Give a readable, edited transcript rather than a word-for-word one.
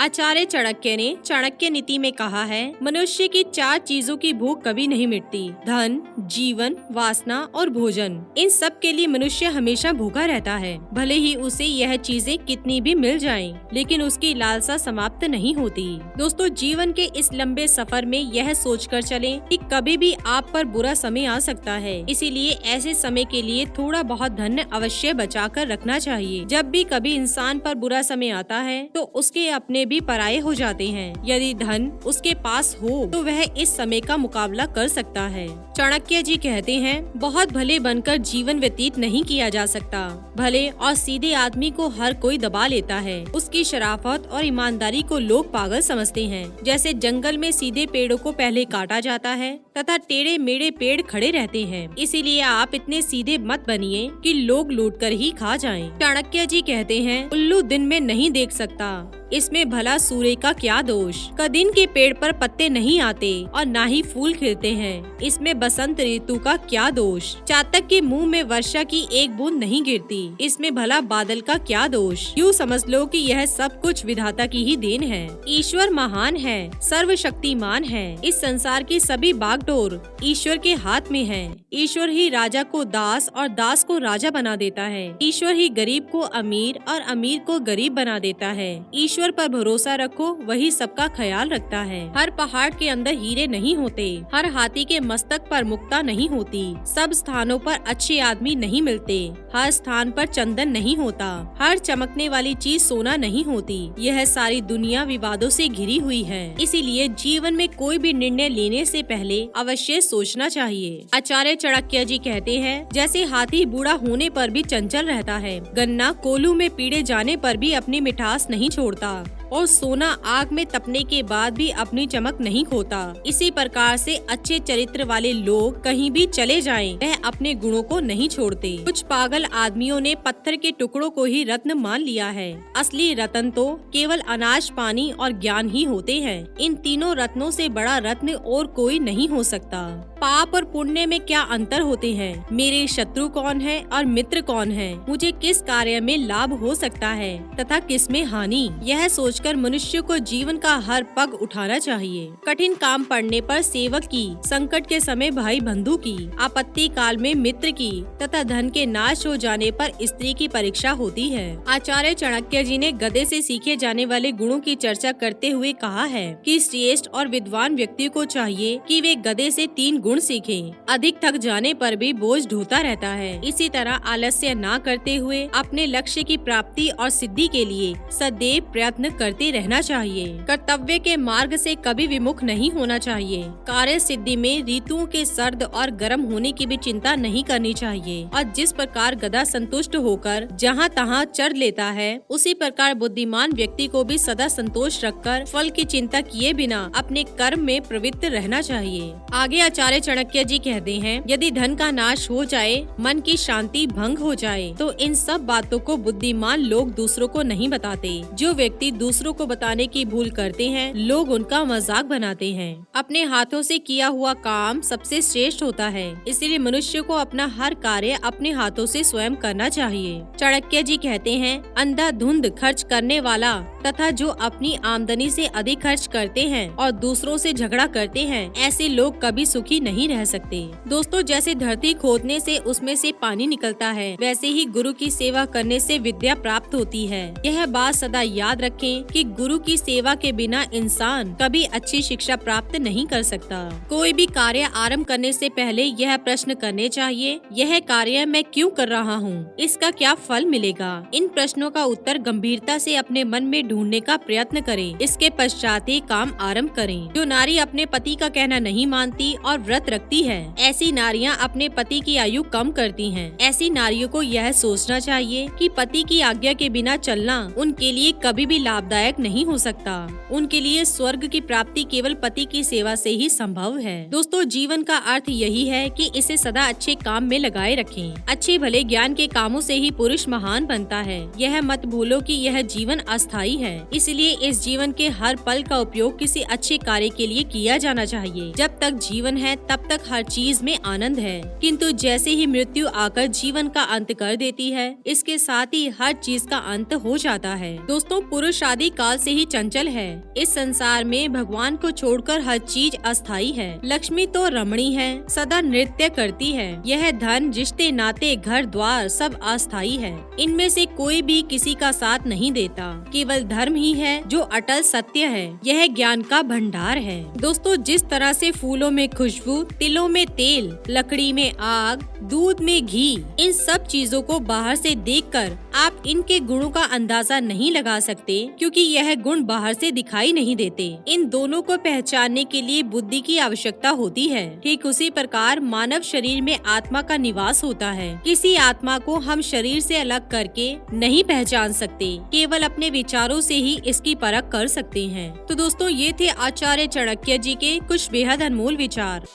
आचार्य चाणक्य ने चाणक्य नीति में कहा है, मनुष्य की 4 चीजों की भूख कभी नहीं मिटती, धन, जीवन, वासना और भोजन। इन सब के लिए मनुष्य हमेशा भूखा रहता है। भले ही उसे यह चीजें कितनी भी मिल जाएं, लेकिन उसकी लालसा समाप्त नहीं होती। दोस्तों, जीवन के इस लंबे सफर में यह सोचकर चलें कि कभी भी आप पर बुरा समय आ सकता है, इसीलिए ऐसे समय के लिए थोड़ा बहुत धन अवश्य बचा कर रखना चाहिए। जब भी कभी इंसान पर बुरा समय आता है तो उसके अपने भी पराये हो जाते हैं। यदि धन उसके पास हो तो वह इस समय का मुकाबला कर सकता है। चाणक्य जी कहते हैं, बहुत भले बनकर जीवन व्यतीत नहीं किया जा सकता। भले और सीधे आदमी को हर कोई दबा लेता है। उसकी शराफत और ईमानदारी को लोग पागल समझते हैं। जैसे जंगल में सीधे पेड़ों को पहले काटा जाता है तथा टेढ़े मेढ़े पेड़ खड़े रहते हैं। इसीलिए आप इतने सीधे मत बनिए कि लोग लूट कर ही खा जाएं। चाणक्य जी कहते हैं, उल्लू दिन में नहीं देख सकता, इसमें भला सूर्य का क्या दोष। कदिन के पेड़ पर पत्ते नहीं आते और ना ही फूल खिलते हैं, इसमें बसंत ऋतु का क्या दोष। चातक के मुंह में वर्षा की एक बूंद नहीं गिरती, इसमें भला बादल का क्या दोष। यूँ समझ लो कि यह सब कुछ विधाता की ही देन है। ईश्वर महान है, सर्वशक्तिमान है। इस संसार की सभी बागडोर ईश्वर के हाथ में है। ईश्वर ही राजा को दास और दास को राजा बना देता है। ईश्वर ही गरीब को अमीर और अमीर को गरीब बना देता है। ईश्वर पर भरोसा रखो, वही सबका ख्याल रखता है। हर पहाड़ के अंदर हीरे नहीं होते, हर हाथी के मस्तक पर मुक्ता नहीं होती, सब स्थानों पर अच्छे आदमी नहीं मिलते, हर स्थान पर चंदन नहीं होता, हर चमकने वाली चीज सोना नहीं होती। यह सारी दुनिया विवादों से घिरी हुई है। इसीलिए जीवन में कोई भी निर्णय लेने से पहले अवश्य सोचना चाहिए। आचार्य चाणक्य जी कहते हैं, जैसे हाथी बूढ़ा होने पर भी चंचल रहता है, गन्ना कोल्हू में पीड़े जाने पर भी अपनी मिठास नहीं छोड़ता और सोना आग में तपने के बाद भी अपनी चमक नहीं खोता। इसी प्रकार से अच्छे चरित्र वाले लोग कहीं भी चले जाएं, वह अपने गुणों को नहीं छोड़ते। कुछ पागल आदमियों ने पत्थर के टुकड़ों को ही रत्न मान लिया है। असली रत्न तो केवल अनाज, पानी और ज्ञान ही होते हैं। इन तीनों रत्नों से बड़ा रत्न और कोई नहीं हो सकता। पाप और पुण्य में क्या अंतर होते हैं? मेरे शत्रु कौन है और मित्र कौन है? मुझे किस कार्य में लाभ हो सकता है तथा किस में हानि? यह सोचकर मनुष्य को जीवन का हर पग उठाना चाहिए। कठिन काम पड़ने पर सेवक की, संकट के समय भाई बंधु की, आपत्ति काल में मित्र की तथा धन के नाश हो जाने पर स्त्री की परीक्षा होती है। आचार्य चाणक्य जी ने गधे से सीखे जाने वाले गुणों की चर्चा करते हुए कहा है कि श्रेष्ठ और विद्वान व्यक्ति को चाहिए कि वे गधे से 3 गुण सीखें। अधिक थक जाने पर भी बोझ ढोता रहता है। इसी तरह आलस्य ना करते हुए अपने लक्ष्य की प्राप्ति और सिद्धि के लिए सदैव प्रयत्न करते रहना चाहिए। कर्तव्य के मार्ग से कभी विमुख नहीं होना चाहिए। कार्य सिद्धि में ऋतुओं के सर्द और गर्म होने की भी चिंता नहीं करनी चाहिए और जिस प्रकार गधा संतुष्ट होकर जहाँ तहाँ चढ़ लेता है, उसी प्रकार बुद्धिमान व्यक्ति को भी सदा संतोष रखकर फल की चिंता किए बिना अपने कर्म में प्रवृत्त रहना चाहिए। आगे आचार्य चाणक्य जी कहते हैं, यदि धन का नाश हो जाए, मन की शांति भंग हो जाए, तो इन सब बातों को बुद्धिमान लोग दूसरों को नहीं बताते। जो व्यक्ति दूसरों को बताने की भूल करते हैं, लोग उनका मजाक बनाते हैं। अपने हाथों से किया हुआ काम सबसे श्रेष्ठ होता है, इसलिए मनुष्य को अपना हर कार्य अपने हाथों से स्वयं करना चाहिए। चाणक्य जी कहते हैं, अंधाधुंध खर्च करने वाला तथा जो अपनी आमदनी से अधिक खर्च करते हैं और दूसरों से झगड़ा करते हैं, ऐसे लोग कभी सुखी नहीं रह सकते। दोस्तों, जैसे धरती खोदने से उसमें से पानी निकलता है, वैसे ही गुरु की सेवा करने से विद्या प्राप्त होती है। यह बात सदा याद रखें कि गुरु की सेवा के बिना इंसान कभी अच्छी शिक्षा प्राप्त नहीं कर सकता। कोई भी कार्य आरंभ करने से पहले यह प्रश्न करने चाहिए, यह कार्य मैं क्यों कर रहा हूँ? इसका क्या फल मिलेगा? इन प्रश्नों का उत्तर गंभीरता से अपने मन में ढूंढने का प्रयत्न करें। इसके पश्चात ही काम आरंभ करें। जो नारी अपने पति का कहना नहीं मानती और व्रत रखती है, ऐसी नारियां अपने पति की आयु कम करती हैं। ऐसी नारियों को यह सोचना चाहिए कि पति की आज्ञा के बिना चलना उनके लिए कभी भी लाभदायक नहीं हो सकता। उनके लिए स्वर्ग की प्राप्ति केवल पति की सेवा से ही संभव है। दोस्तों, जीवन का अर्थ यही है कि इसे सदा अच्छे काम में लगाए रखें। अच्छे भले ज्ञान के कामों से ही पुरुष महान बनता है। यह मत भूलो कि यह जीवन अस्थायी है, इसलिए इस जीवन के हर पल का उपयोग किसी अच्छे कार्य के लिए किया जाना चाहिए। जब तक जीवन है तब तक हर चीज में आनंद है, किंतु जैसे ही मृत्यु आकर जीवन का अंत कर देती है, इसके साथ ही हर चीज का अंत हो जाता है। दोस्तों, पुरुष आदि काल से ही चंचल है। इस संसार में भगवान को छोड़कर हर चीज अस्थायी है। लक्ष्मी तो रमणी है, सदा नृत्य करती है। यह धन, रिश्ते, नाते, घर द्वार सब अस्थायी है। इनमें से कोई भी किसी का साथ नहीं देता। केवल धर्म ही है जो अटल सत्य है। यह ज्ञान का भंडार है। दोस्तों, जिस तरह से फूलों में खुशबू, तिलों में तेल, लकड़ी में आग, दूध में घी, इन सब चीजों को बाहर से देखकर आप इनके गुणों का अंदाजा नहीं लगा सकते, क्योंकि यह गुण बाहर से दिखाई नहीं देते। इन दोनों को पहचानने के लिए बुद्धि की आवश्यकता होती है। ठीक उसी प्रकार मानव शरीर में आत्मा का निवास होता है। किसी आत्मा को हम शरीर से अलग करके नहीं पहचान सकते, केवल अपने विचारों से ही इसकी परख कर सकते हैं। तो दोस्तों, ये थे आचार्य चाणक्य जी के कुछ बेहद अनमोल विचार।